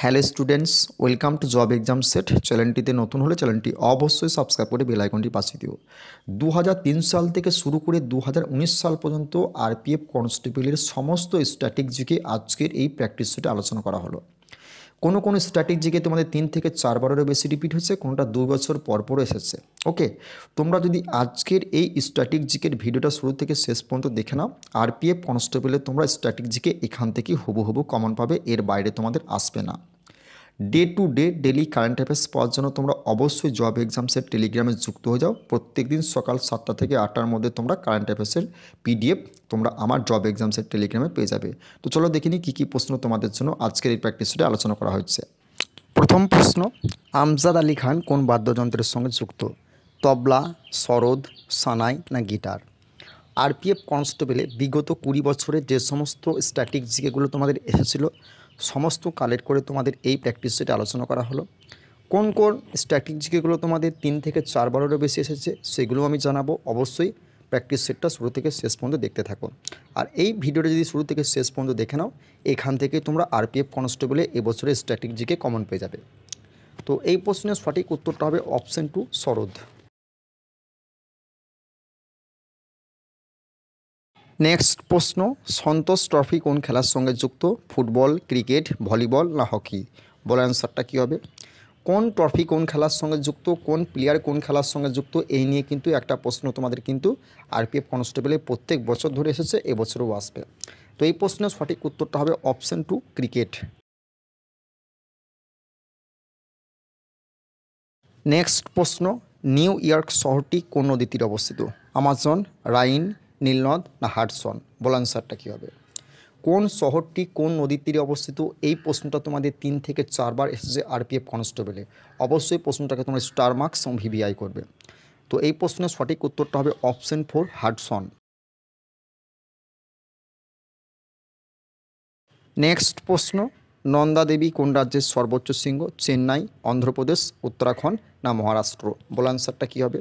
Hello students, welcome to job exam set. চ্যানেলটিতে নতুন হলে চ্যানেলটি অবশ্যই সাবস্ক্রাইব করে বেল আইকনটি পাশে দিও। 2003 সাল থেকে শুরু করে 2019 সাল পর্যন্ত আরপিএফ কনস্টেবলের সমস্ত স্ট্র্যাটেজিকে আজকের এই প্র্যাকটিস সেটে আলোচনা করা হলো। কোনো কোনো স্ট্র্যাটেজিকে তোমাদের 3 থেকে 4 বারেরও বেশি রিপিট হয়েছে, কোনোটা 2 বছর পর পর এসেছে। ওকে, তোমরা যদি আজকের এই স্ট্র্যাটেজিকের ভিডিওটা শুরু থেকে শেষ পর্যন্ত দেখে নাও, আরপিএফ কনস্টেবলের তোমরা স্ট্র্যাটেজিকে এখান থেকে হুবহু কমন পাবে, এর বাইরে তোমাদের আসবে না। Day to day daily current affairs পাওয়ার জন্য তোমরা অবশ্যই জব এক্সামসের টেলিগ্রামে যুক্ত হয়ে যাও। প্রত্যেক দিন সকাল 7টা থেকে 8টার মধ্যে তোমরা কারেন্ট অ্যাফেয়ার্সের পিডিএফ তোমরা আমার জব এক্সামসের টেলিগ্রামে পেয়ে যাবে। তো চলো দেখে নিই কী কী প্রশ্ন তোমাদের জন্য আজকের এই প্র্যাকটিসে আলোচনা করা হচ্ছে। প্রথম প্রশ্ন, আমজাদ আলী খান কোন বাদ্যযন্ত্রের সঙ্গে যুক্ত? তবলা, সরোদ, সানাই না গিটার? আরপিএফ কনস্টেবলে বিগত 20 বছরে যে সমস্ত স্ট্র্যাটেজিগুলো তোমাদের এসেছিল সমস্ত কালেক্ট করে তোমাদের এই প্র্যাকটিস সেটে আলোচনা করা হলো। কোন কোন স্ট্র্যাটেজিগুলো তোমাদের 3 থেকে 4 বারেরও বেশি এসেছে সেগুলো আমি জানাবো। অবশ্যই প্র্যাকটিস সেটটা শুরু থেকে শেষ পর্যন্ত দেখতে থাকো। আর এই ভিডিওটা যদি শুরু থেকে শেষ পর্যন্ত দেখে নাও, এখান থেকে তোমরা আরপিএফ কনস্টেবলে এবছরের স্ট্র্যাটেজিকে কমন পেয়ে যাবে। তো এই প্রশ্নের সঠিক উত্তরটা হবে অপশন 2, সরোদ। নেক্সট প্রশ্ন, সন্তোষ ট্রফি কোন খেলার সঙ্গে যুক্ত? ফুটবল, ক্রিকেট, ভলিবল না হকি? বল অ্যান্সারটা কী হবে? কোন ট্রফি কোন খেলার সঙ্গে যুক্ত, কোন প্লেয়ার কোন খেলার সঙ্গে যুক্ত, এই নিয়ে কিন্তু একটা প্রশ্ন তোমাদের কিন্তু আরপিএফ কনস্টেবলে প্রত্যেক বছর ধরে এসেছে, এবছরও আসবে। তো এই প্রশ্নের সঠিক উত্তরটা হবে অপশন 2, ক্রিকেট। নেক্সট প্রশ্ন, নিউ ইয়র্ক শহরটি কোন নদীর তীরে অবস্থিত? আমাজন, রাইন, নীলনদ না হাডসন? বল অ্যান্সারটা কী হবে? কোন শহরটি কোন নদীর তীরে অবস্থিত? এই প্রশ্নটা তোমাদের 3 থেকে 4 বার এসেছে আরপিএফ কনস্টেবলে। অবশ্যই প্রশ্নটাকে তোমরা স্টার মার্কস এবং ভিভিআই করবে। তো এই প্রশ্নের সঠিক উত্তরটা হবে অপশন 4, হাডসন। নেক্সট প্রশ্ন, নন্দা দেবী কোন রাজ্যের সর্বোচ্চ শৃঙ্গ? চেন্নাই, অন্ধ্রপ্রদেশ, উত্তরাখণ্ড না মহারাষ্ট্র? বল অ্যান্সারটা কী হবে?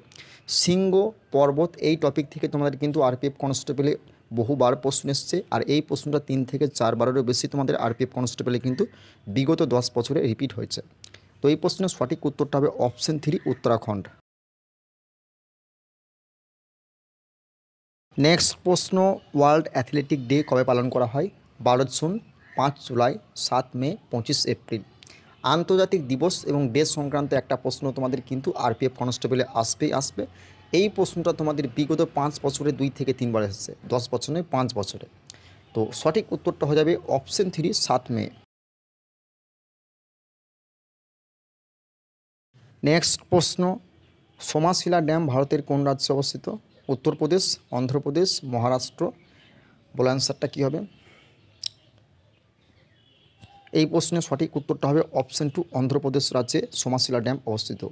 শৃঙ্গ পর্বত এই টপিক থেকে তোমাদের কিন্তু আরপিএফ কনস্টেবলে বহুবার প্রশ্ন এসছে, আর এই প্রশ্নটা 3 থেকে 4 বারেরও বেশি তোমাদের আরপিএফ কনস্টেবলে কিন্তু বিগত 10 বছরে রিপিট হয়েছে। তো এই প্রশ্নের সঠিক উত্তরটা হবে অপশন 3, উত্তরাখণ্ড। নেক্সট প্রশ্ন, ওয়ার্ল্ড অ্যাথলেটিক ডে কবে পালন করা হয়? 12 জুন, 5 জুলাই, 7 মে, 25 এপ্রিল? আন্তর্জাতিক দিবস এবং ডে সংক্রান্ত একটা প্রশ্ন তোমাদের কিন্তু আরপিএফ কনস্টেবলে আসবে। এই প্রশ্নটা তোমাদের বিগত 5 বছরে 2 থেকে 3 বার এসেছে, 10 বছর নয় 5 বছরে। তো সঠিক উত্তরটা হয়ে যাবে অপশন 3, 7 মে। নেক্সট প্রশ্ন, সোমাশিলা ড্যাম ভারতের কোন রাজ্যে অবস্থিত? উত্তরপ্রদেশ, অন্ধ্রপ্রদেশ, মহারাষ্ট্র? বলে অ্যান্সারটা কী হবে? এই প্রশ্নের সঠিক উত্তরটা হবে অপশন 2, অন্ধ্রপ্রদেশ রাজ্যে সোমাশিলা ড্যাম অবস্থিত।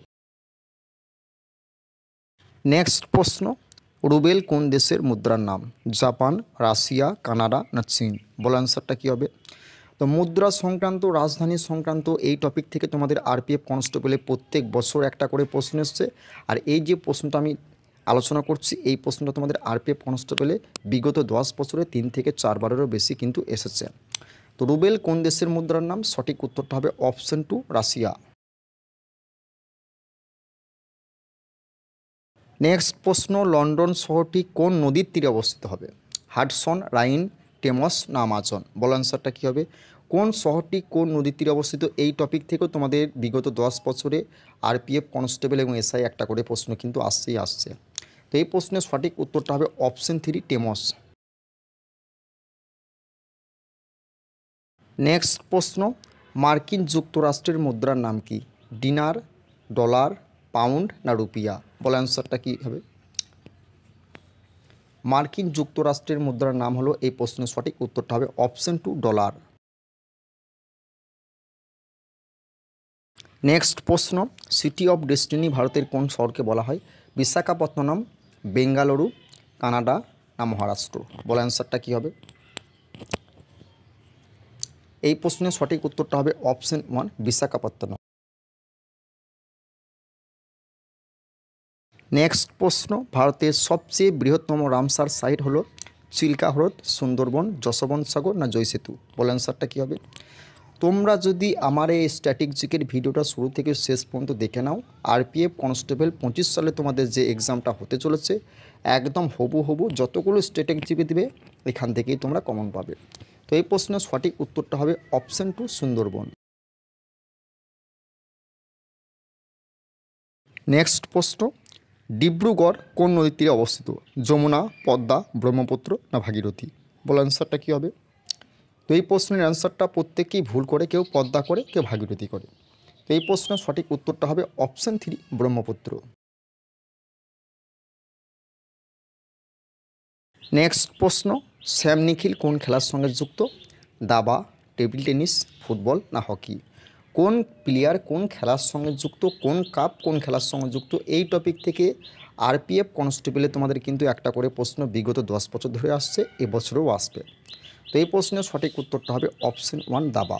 নেক্সট প্রশ্ন, রুবেল কোন দেশের মুদ্রার নাম? জাপান, রাশিয়া, কানাডা না চীন? বলে অ্যান্সারটা কী হবে? তো মুদ্রা সংক্রান্ত, রাজধানী সংক্রান্ত এই টপিক থেকে তোমাদের আরপিএফ কনস্টেবলে প্রত্যেক বছর একটা করে প্রশ্ন এসছে। আর এই যে প্রশ্নটা আমি আলোচনা করছি এই প্রশ্নটা তোমাদের আরপিএফ কনস্টেবলে বিগত 10 বছরে 3 থেকে 4 বারেরও বেশি কিন্তু এসেছে। তো রুবেল কোন দেশের মুদ্রার নাম? সঠিক উত্তরটা হবে অপশন 2, রাশিয়া। নেক্সট প্রশ্ন, লন্ডন শহরটি কোন নদীর তীরে অবস্থিত হবে? হাডসন, রাইন, টেমস না আমাজন? বল অ্যান্সারটা কী হবে? কোন শহরটি কোন নদীর তীরে অবস্থিত এই টপিক থেকেও তোমাদের বিগত 10 বছরে আরপিএফ কনস্টেবল এবং এসআই একটা করে প্রশ্ন কিন্তু আসছে। তো এই প্রশ্নের সঠিক উত্তরটা হবে অপশন 3, টেমস। নেক্সট প্রশ্ন, মার্কিন যুক্তরাষ্ট্রের মুদ্রার নাম কি? ডিনার, ডলার, পাউন্ড না রুপিয়া? বল অ্যান্সারটা কী হবে? মার্কিন যুক্তরাষ্ট্রের মুদ্রার নাম হলো, এই প্রশ্নের সঠিক উত্তরটা হবে অপশন 2, ডলার। নেক্সট প্রশ্ন, সিটি অফ ডেস্টিনি ভারতের কোন শহরকে বলা হয়? বিশাখাপত্তনম, বেঙ্গালুরু, কানাডা না মহারাষ্ট্র? বল অ্যান্সারটা কী হবে? এই প্রশ্নের সঠিক উত্তরটা হবে অপশন 1, বিশাখাপত্তনম। নেক্সট প্রশ্ন, ভারতের সবচেয়ে বৃহত্তম রামসার সাইট হলো চিল্কা হ্রদ, সুন্দরবন, যশবন্ত সাগর না জয়সেতু? বল অ্যান্সারটা কী হবে? তো তোমরা যদি আমার এই স্ট্র্যাটেজিকের ভিডিওটা শুরু থেকে শেষ পর্যন্ত দেখে নাও, আরপিএফ কনস্টেবল 25 সালে তোমাদের যে এক্সামটা হতে চলেছে একদম হবু যতগুলো স্ট্র্যাটেজি দেবে এখান থেকেই তোমরা কমন পাবে। তো এই প্রশ্নের সঠিক উত্তরটা হবে অপশন 2 সুন্দরবন। নেক্সট প্রশ্ন, ডিব্রুগড় কোন নদীর তীরে অবস্থিত? যমুনা, পদ্মা, ব্রহ্মপুত্র না ভাগীরথী? বল অ্যান্সারটা কী হবে? তো এই প্রশ্নের অ্যান্সারটা প্রত্যেকেই ভুল করে, কেউ পদ্মা করে, কেউ ভাগীরথী করে। তো এই প্রশ্নের সঠিক উত্তরটা হবে অপশন 3 ব্রহ্মপুত্র। নেক্সট প্রশ্ন, স্যাম নিখিল কোন খেলার সঙ্গে যুক্ত? দাবা, টেবিল টেনিস, ফুটবল না হকি? কোন প্লেয়ার কোন খেলার সঙ্গে যুক্ত, কোন কাপ কোন খেলার সঙ্গে যুক্ত, এই টপিক থেকে আরপিএফ কনস্টেবলে তোমাদের কিন্তু একটা করে প্রশ্ন বিগত 10 বছর ধরে আসছে, এবছরেও আসবে। তো এই প্রশ্নের সঠিক উত্তরটা হবে অপশন 1 দাবা।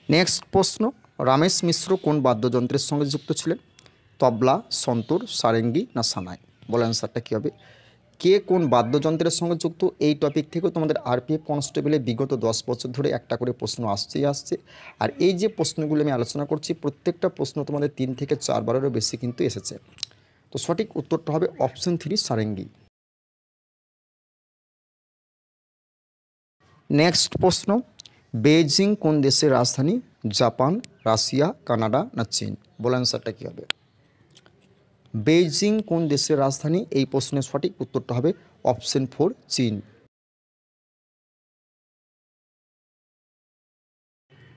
নেক্সট প্রশ্ন, রমেশ মিশ্র কোন বাদ্যযন্ত্রের সঙ্গে যুক্ত ছিলেন? তবলা, সন্তুর, সারেঙ্গি না সানাই? বলে অ্যান্সারটা কী হবে? কে কোন বাদ্যযন্ত্রের সঙ্গে যুক্ত, এই টপিক থেকেও তোমাদের আরপিএফ কনস্টেবলে বিগত 10 বছর ধরে একটা করে প্রশ্ন আসছেই আসছে। আর এই যে প্রশ্নগুলো আমি আলোচনা করছি প্রত্যেকটা প্রশ্ন তোমাদের 3 থেকে 4 বারেরও বেশি কিন্তু এসেছে। তো সঠিক উত্তরটা হবে অপশন 3 সারেঙ্গি। নেক্সট প্রশ্ন, বেইজিং কোন দেশের রাজধানী? জাপান, রাশিয়া, কানাডা না চীন? বলে অ্যান্সারটা কী হবে? বেইজিং কোন দেশের রাজধানী, এই প্রশ্নের সঠিক উত্তরটা হবে অপশন 4 চীন।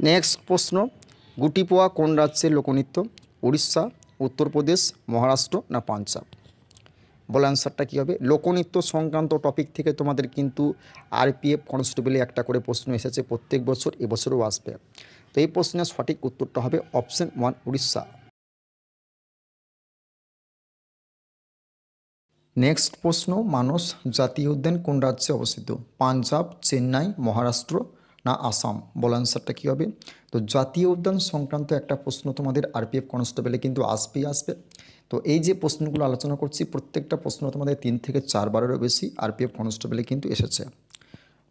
নেক্সট প্রশ্ন, গুটিপোয়া কোন রাজ্যের লোকনৃত্য? উড়িষ্যা, উত্তরপ্রদেশ, মহারাষ্ট্র না পাঞ্জাব? বলে অ্যান্সারটা কী হবে? লোকনৃত্য সংক্রান্ত টপিক থেকে তোমাদের কিন্তু আরপিএফ কনস্টেবলে একটা করে প্রশ্ন এসেছে প্রত্যেক বছর, এবছরও আসবে। তো এই প্রশ্নের সঠিক উত্তরটা হবে অপশন 1 উড়িষ্যা। নেক্সট প্রশ্ন, মানস জাতীয় উদ্যান কোন রাজ্যে অবস্থিত? পাঞ্জাব, চেন্নাই, মহারাষ্ট্র না আসাম? বলা অ্যান্সারটা কী হবে? তো জাতীয় উদ্যান সংক্রান্ত একটা প্রশ্ন তোমাদের আরপিএফ কনস্টেবলে কিন্তু আসবেই আসবে। তো এই যে প্রশ্নগুলো আলোচনা করছি প্রত্যেকটা প্রশ্ন তোমাদের 3 থেকে 4 বারেরও বেশি আরপিএফ কনস্টেবলে কিন্তু এসেছে।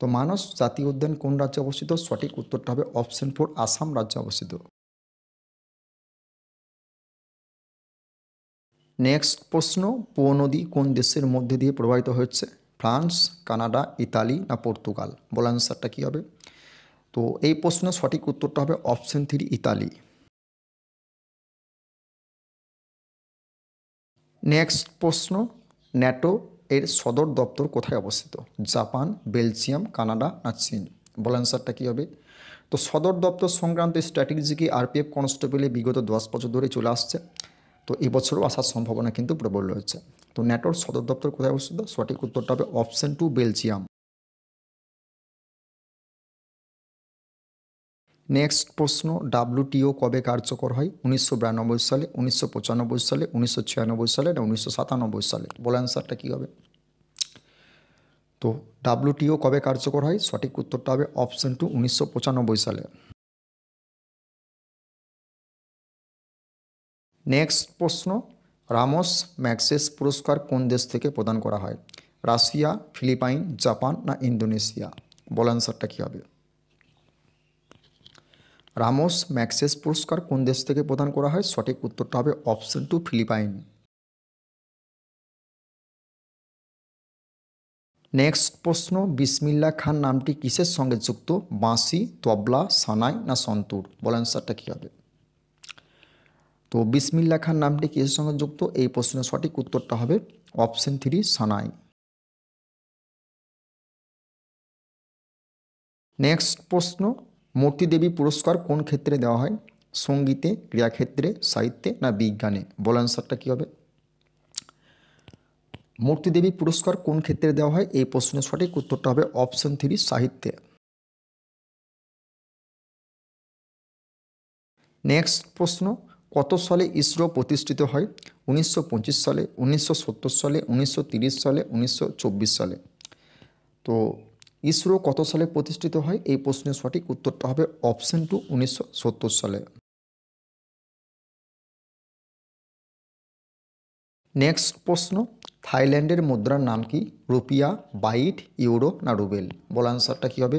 তো মানস জাতীয় উদ্যান কোন রাজ্যে অবস্থিত? সঠিক উত্তরটা হবে অপশন 4 আসাম রাজ্যে অবস্থিত। নেক্সট প্রশ্ন, পো নদী কোন দেশের মধ্যে দিয়ে প্রবাহিত হচ্ছে? ফ্রান্স, কানাডা, ইতালি না পর্তুগাল? বলা অ্যান্সারটা কী হবে? তো এই প্রশ্নের সঠিক উত্তরটা হবে অপশন 3 ইতালি। নেক্সট প্রশ্ন, ন্যাটো এর সদর দপ্তর কোথায় অবস্থিত? জাপান, বেলজিয়াম, কানাডা না চীন? বলা অ্যান্সারটা কী হবে? তো সদর দপ্তর সংক্রান্ত স্ট্র্যাটেজি কি আরপিএফ কনস্টেবলে বিগত 10 বছর ধরে চলে আসছে। তো এবছরও আসার সম্ভাবনা কিন্তু প্রবল রয়েছে। তো ন্যাটোর সদর দপ্তর কোথায় অবস্থিত? সঠিক উত্তরটা হবে অপশন 2 বেলজিয়াম। নেক্সট প্রশ্ন, ডাব্লিউটিও কবে কার্যকর হয়? 1992 সালে, 1995 সালে, 1996 সালে না 1997 সালে? বলে অ্যান্সারটা কী হবে? তো ডাব্লিউটিও কবে কার্যকর হয়? সঠিক উত্তরটা হবে অপশন 2 1995 সালে। নেক্সট প্রশ্ন, রামোস ম্যাগসেস পুরস্কার কোন দেশ থেকে প্রদান করা হয়? রাশিয়া, ফিলিপাইন, জাপান না ইন্দোনেশিয়া? বল অ্যান্সারটা কী হবে? রামোস ম্যাগসেস পুরস্কার কোন দেশ থেকে প্রদান করা হয়? সঠিক উত্তরটা হবে অপশন 2 ফিলিপাইন। নেক্সট প্রশ্ন, বিসমিল্লাহ খান নামটি কিসের সঙ্গে যুক্ত? বাঁশি, তবলা, সানাই না সন্তুর? বল অ্যান্সারটা কী হবে? তো বিসমিল্লাহ খান নামটি কিসের সঙ্গে যুক্ত? এই প্রশ্নের সঠিক উত্তরটা হবে অপশন 3 সানাই। নেক্সট প্রশ্ন, মূর্তিদেবী পুরস্কার কোন ক্ষেত্রে দেওয়া হয়? সঙ্গীতে, ক্রীড়াক্ষেত্রে, সাহিত্যে না বিজ্ঞানে? বল অ্যান্সারটা কী হবে? মূর্তিদেবী পুরস্কার কোন ক্ষেত্রে দেওয়া হয়? এই প্রশ্নের সঠিক উত্তরটা হবে অপশন 3 সাহিত্যে। নেক্সট প্রশ্ন, কত সালে ইসরো প্রতিষ্ঠিত হয়? 1925 সালে, 1970 সালে, 1930 সালে, 1924 সালে? তো ইসরো কত সালে প্রতিষ্ঠিত হয়? এই প্রশ্নের সঠিক উত্তরটা হবে অপশন 2 1970 সালে। নেক্সট প্রশ্ন, থাইল্যান্ডের মুদ্রার নাম কি? রুপিয়া, বাইট, ইউরো না রুবেল? বল আনসারটা কী হবে?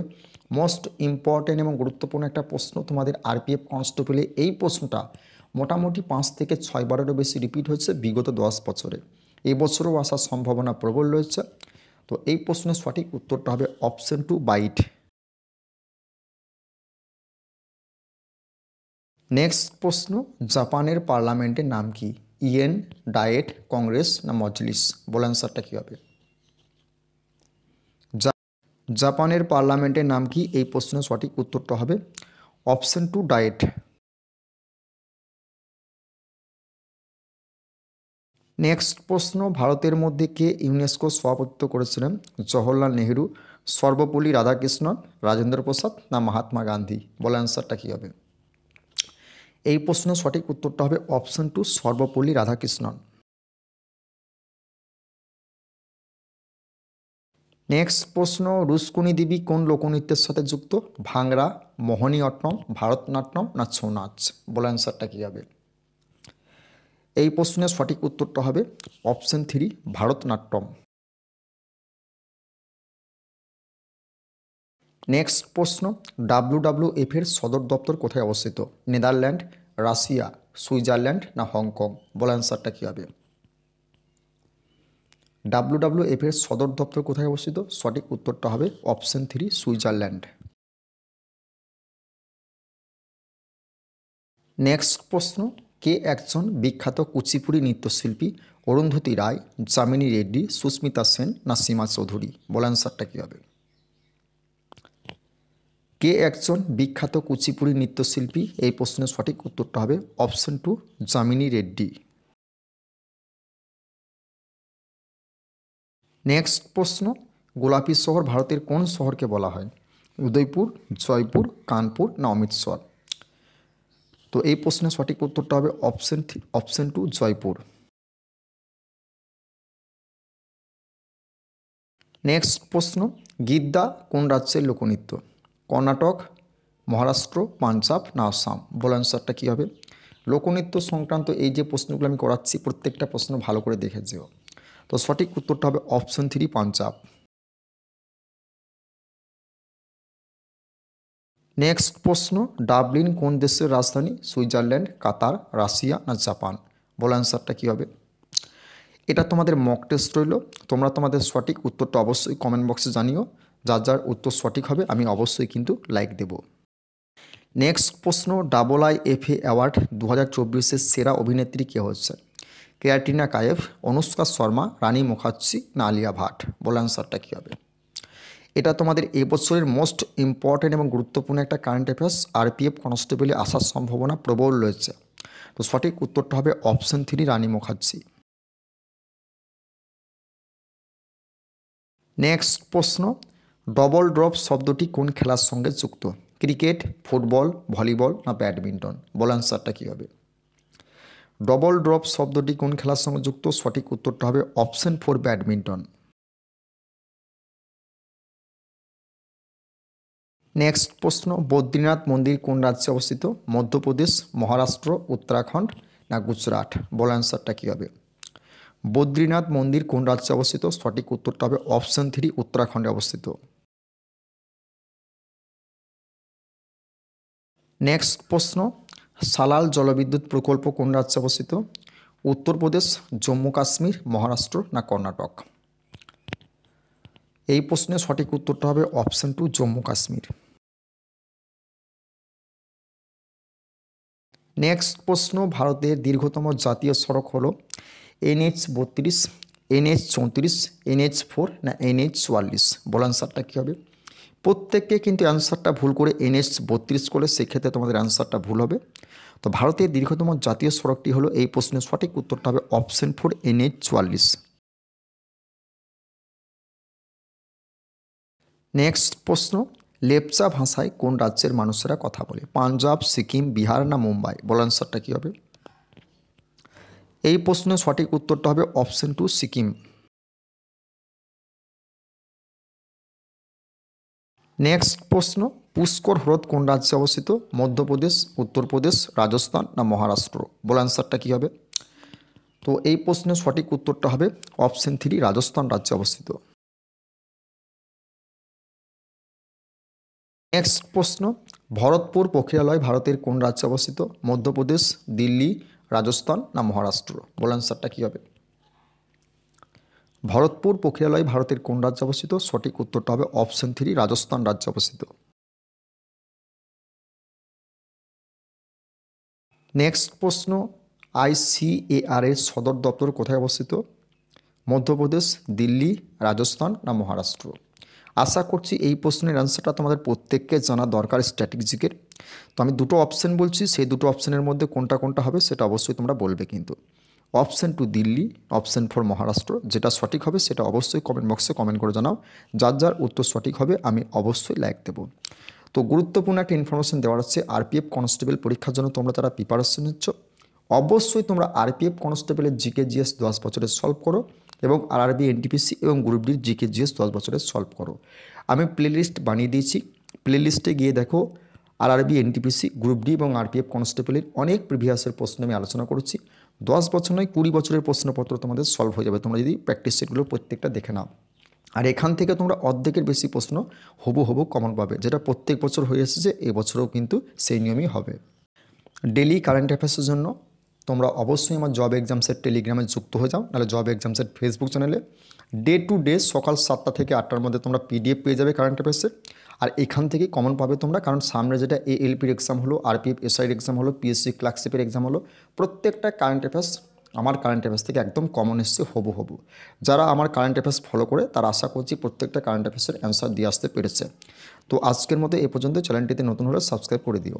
মোস্ট ইম্পর্টেন্ট এবং গুরুত্বপূর্ণ একটা প্রশ্ন তোমাদের আরপিএফ কনস্টেবলে। এই প্রশ্নটা মোটামুটি 5 থেকে 6 বারেরও বেশি রিপিট হয়েছে বিগত 10 বছরে। এই বছরও আসার সম্ভাবনা প্রবল রয়েছে। তো এই প্রশ্নের সঠিক উত্তরটা হবে অপশন 2 বাইট। নেক্সট প্রশ্ন, জাপানের পার্লামেন্টের নাম কি? ইউএন, ডায়েট, কংগ্রেস না মজলিস? বল অ্যান্সারটা কী হবে? জাপানের পার্লামেন্টের নাম কি? এই প্রশ্নের সঠিক উত্তরটা হবে অপশন 2 ডায়েট। নেক্সট প্রশ্ন, ভারতের মধ্যে কে ইউনেস্কো সভাপতিত্ব করেছিলেন? জওহরলাল নেহেরু, সর্বপল্লী রাধাকৃষ্ণন, রাজেন্দ্র প্রসাদ না মহাত্মা গান্ধী? বলে অ্যান্সারটা কী হবে? এই প্রশ্নের সঠিক উত্তরটা হবে অপশন 2 সর্বপল্লী রাধাকৃষ্ণন। নেক্সট প্রশ্ন, রুস্কুনি দেবী কোন লোকনৃত্যের সাথে যুক্ত? ভাংড়া, মোহিনীঅট্টম, ভারতনাট্যম না ছৌ নাচ? বলে অ্যান্সারটা কী হবে? এই প্রশ্নের সঠিক উত্তরটা হবে অপশন 3 ভারতনাট্যম। নেক্সট প্রশ্ন, WWF এর সদর দপ্তর কোথায় অবস্থিত? নেদারল্যান্ড, রাশিয়া, সুইজারল্যান্ড না হংকং? বলে অ্যান্সারটা কী হবে? WWF এর সদর দপ্তর কোথায় অবস্থিত? সঠিক উত্তরটা হবে অপশন 3 সুইজারল্যান্ড। নেক্সট প্রশ্ন, কে একজন বিখ্যাত কুচিপুড়ি নৃত্যশিল্পী? অরুন্ধতী রায়, যামিনী রেড্ডি, সুস্মিতা সেন না সীমা চৌধুরী? বলে অ্যান্সারটা কী হবে? কে একজন বিখ্যাত কুচিপুড়ি নৃত্যশিল্পী? এই প্রশ্নের সঠিক উত্তরটা হবে অপশন 2 যামিনী রেড্ডি। নেক্সট প্রশ্ন, গোলাপি শহর ভারতের কোন শহরকে বলা হয়? উদয়পুর, জয়পুর, কানপুর না অমৃতসর? তো এই প্রশ্নের সঠিক উত্তরটা হবে অপশন 2 জয়পুর। নেক্সট প্রশ্ন, গিদ্দা কোন রাজ্যের লোকনৃত্য? কর্ণাটক, মহারাষ্ট্র, পাঞ্জাব না আসাম? বল অ্যান্সারটা কী হবে? লোকনৃত্য সংক্রান্ত এই যে প্রশ্নগুলো আমি করাচ্ছি প্রত্যেকটা প্রশ্ন ভালো করে দেখে যেও। তো সঠিক উত্তরটা হবে অপশন 3 পাঞ্জাব। নেক্সট প্রশ্ন, ডাবলিন কোন দেশের রাজধানী? সুইজারল্যান্ড, কাতার, রাশিয়া না জাপান? বল অ্যান্সারটা কী হবে? এটা তোমাদের মক টেস্ট রইল। তোমরা তোমাদের সঠিক উত্তরটা অবশ্যই কমেন্ট বক্সে জানিও। যার যার উত্তর সঠিক হবে আমি অবশ্যই কিন্তু লাইক দেব। নেক্সট প্রশ্ন, IIFA অ্যাওয়ার্ড 2024-এর সেরা অভিনেত্রী কে হচ্ছে? ক্যাটরিনা কাইফ, অনুষ্কা শর্মা, রানী মুখার্জি না আলিয়া ভাট? বলে অ্যান্সারটা কী হবে? এটা তোমাদের এবছরের মোস্ট ইম্পর্টেন্ট এবং গুরুত্বপূর্ণ একটা কারেন্ট অ্যাফেয়ার্স। আরপিএফ কনস্টেবলে আসার সম্ভাবনা প্রবল রয়েছে। তো সঠিক উত্তরটা হবে অপশন 3 রানী মুখার্জি। নেক্সট প্রশ্ন, ডবল ড্রপ শব্দটি কোন খেলার সঙ্গে যুক্ত? ক্রিকেট, ফুটবল, ভলিবল না ব্যাডমিন্টন? বল অ্যান্সারটা কী হবে? ডবল ড্রপ শব্দটি কোন খেলার সঙ্গে যুক্ত? সঠিক উত্তরটা হবে অপশন 4 ব্যাডমিন্টন। নেক্সট প্রশ্ন, বদ্রীনাথ মন্দির কোন রাজ্যে অবস্থিত? মধ্যপ্রদেশ, মহারাষ্ট্র, উত্তরাখণ্ড না গুজরাট? বল অ্যান্সারটা কী হবে? বদ্রীনাথ মন্দির কোন রাজ্যে অবস্থিত? সঠিক উত্তরটা হবে অপশন 3 উত্তরাখণ্ডে অবস্থিত। নেক্সট প্রশ্ন, সালাল জলবিদ্যুৎ প্রকল্প কোন রাজ্যে অবস্থিত? উত্তরপ্রদেশ, জম্মু কাশ্মীর, মহারাষ্ট্র না কর্ণাটক? এই প্রশ্নের সঠিক উত্তরটা হবে অপশন 2 জম্মু কাশ্মীর। নেক্সট প্রশ্ন, ভারতের দীর্ঘতম জাতীয় সড়ক হলো NH-32, NH-34, NH-4 না NH-44? বল অ্যান্সারটা কী হবে? প্রত্যেককে কিন্তু অ্যান্সারটা ভুল করে NH-32 করলে সেক্ষেত্রে তোমাদের অ্যান্সারটা ভুল হবে। তো ভারতের দীর্ঘতম জাতীয় সড়কটি হলো, এই প্রশ্নের সঠিক উত্তরটা হবে অপশন 4 NH-44। নেক্সট প্রশ্ন, লেপচা ভাষায় কোন রাজ্যের মানুষেরা কথা বলে? পাঞ্জাব, সিকিম, বিহার না মুম্বাই? বল অ্যান্সারটা কী হবে? এই প্রশ্নের সঠিক উত্তরটা হবে অপশন 2 সিকিম। নেক্সট প্রশ্ন, পুষ্কর হ্রদ কোন রাজ্যে অবস্থিত? মধ্যপ্রদেশ, উত্তরপ্রদেশ, রাজস্থান না মহারাষ্ট্র? বল অ্যান্সারটা কী হবে? তো এই প্রশ্নের সঠিক উত্তরটা হবে অপশন 3 রাজস্থান রাজ্যে অবস্থিত। নেক্সট প্রশ্ন, ভরতপুর প্রক্রিয়ালয় ভারতের কোন রাজ্যে অবস্থিত? মধ্যপ্রদেশ, দিল্লি, রাজস্থান না মহারাষ্ট্র? বল অ্যান্সারটা কী হবে? ভরতপুর প্রক্রিয়ালয় ভারতের কোন রাজ্যে অবস্থিত? সঠিক উত্তরটা হবে অপশন 3 রাজস্থান রাজ্যে অবস্থিত। নেক্সট প্রশ্ন, ICAR এর সদর দপ্তর কোথায় অবস্থিত? মধ্যপ্রদেশ, দিল্লি, রাজস্থান না মহারাষ্ট্র? আশা করছি এই প্রশ্নের অ্যান্সারটা তোমাদের প্রত্যেককে জানা দরকার স্ট্র্যাটেজিকের। তো আমি দুটো অপশন বলছি, সেই দুটো অপশনের মধ্যে কোনটা কোনটা হবে সেটা অবশ্যই তোমরা বলবে কিন্তু। অপশন 2 দিল্লি, অপশন 4 মহারাষ্ট্র, যেটা সঠিক হবে সেটা অবশ্যই কমেন্ট বক্সে কমেন্ট করে জানাও। যার যার উত্তর সঠিক হবে আমি অবশ্যই লাইক দেবো। তো গুরুত্বপূর্ণ একটা ইনফরমেশন দেওয়ার আছে, আরপিএফ কনস্টেবল পরীক্ষার জন্য তোমরা যারা প্রিপারেশন নিচ্ছ অবশ্যই তোমরা আরপিএফ কনস্টেবলের জিকে জিএস 10 বছরের সলভ করো এবং আরআরবি এনটিপিসি এবং গ্রুপ ডির জিকে জিএস 10 বছরের সলভ করো। আমি প্লেলিস্ট বানিয়ে দিয়েছি, প্লেলিস্টে গিয়ে দেখো আরআরবি এনটিপিসি গ্রুপ ডি এবং আরপিএফ কনস্টেবলের অনেক প্রিভিয়াসের প্রশ্ন আমি আলোচনা করেছি। 10 বছর নয় 20 বছরের প্রশ্নপত্র তোমাদের সলভ হয়ে যাবে তোমরা যদি প্র্যাকটিস সেটগুলো প্রত্যেকটা দেখে নাও। আর এখান থেকে তোমরা অর্ধেকের বেশি প্রশ্ন হুবহু কমন পাবে, যেটা প্রত্যেক বছর হয়ে এসেছে এবছরেও কিন্তু সেই নিয়মই হবে। ডেলি কারেন্ট অ্যাফেয়ার্সের জন্য তোমরা অবশ্যই আমার জব এক্সাম সেট টেলিগ্রামে যুক্ত হয়ে যাও, নাহলে জব এক্সাম সেট ফেসবুক চ্যানেলে ডে টু ডে সকাল 7টা থেকে 8টার মধ্যে তোমরা পিডিএফ পেয়ে যাবে কারেন্ট অ্যাফেয়ার্সের। আর এখান থেকেই কমন পাবে তোমরা, কারণ সামনে যেটা এএলপির এক্সাম হলো, আরপিএফ এসআইর এক্সাম হলো, পিএসসি ক্লার্কশিপের এক্সাম হলো, প্রত্যেকটা কারেন্ট অ্যাফেয়ার্স আমার কারেন্ট অ্যাফেয়ার্স থেকে একদম কমন এসছে হবু। যারা আমার কারেন্ট অ্যাফেয়ার্স ফলো করে তারা আশা করছি প্রত্যেকটা কারেন্ট অ্যাফেয়ার্সের অ্যান্সার দিয়ে আসতে পেরেছে। তো আজকের মতো এ পর্যন্ত। চ্যানেলটিতে নতুন হলে সাবস্ক্রাইব করে দিও।